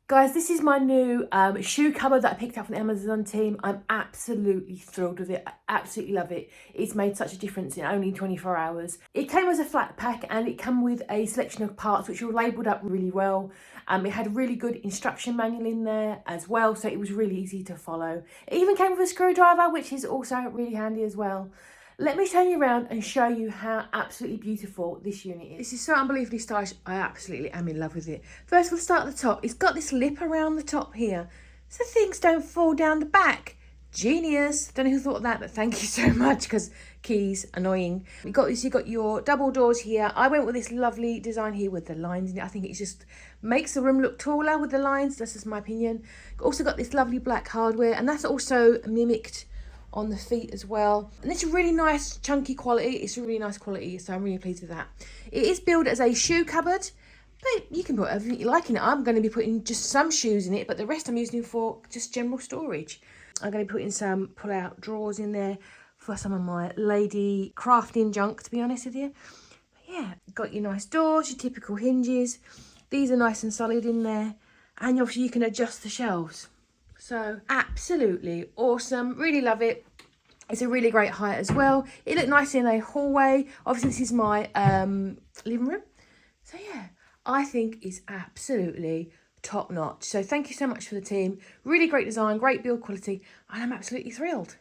Guys, this is my new shoe cupboard that I picked up from the Amazon team. I'm absolutely thrilled with it. I absolutely love it. It's made such a difference in only 24 hours. It came as a flat pack and it came with a selection of parts which were labelled up really well. It had a really good instruction manual in there as well, so it was really easy to follow. It even came with a screwdriver, which is also really handy as well. Let me turn you around and show you how absolutely beautiful this unit is. This is so unbelievably stylish. I absolutely am in love with it. First, we'll start at the top. It's got this lip around the top here, so things don't fall down the back. Genius. Don't know who thought of that, but thank you so much, because keys, annoying. You got your double doors here. I went with this lovely design here with the lines in it. I think it just makes the room look taller with the lines. That's just my opinion. Also got this lovely black hardware, and that's also mimicked on the feet as well, and it's a really nice chunky quality. It's a really nice quality, so I'm really pleased with that. It is billed as a shoe cupboard, but you can put everything you like in it. I'm going to be putting just some shoes in it, but the rest I'm using for just general storage. I'm going to be putting some pull-out drawers in there for some of my lady crafting junk, to be honest with you. But yeah, got your nice doors, your typical hinges. These are nice and solid in there, and obviously you can adjust the shelves. So absolutely awesome, really love it. It's a really great height as well. It looked nice in a hallway. Obviously this is my living room. So yeah, I think it's absolutely top notch. So thank you so much for the team. Really great design, great build quality, and I'm absolutely thrilled.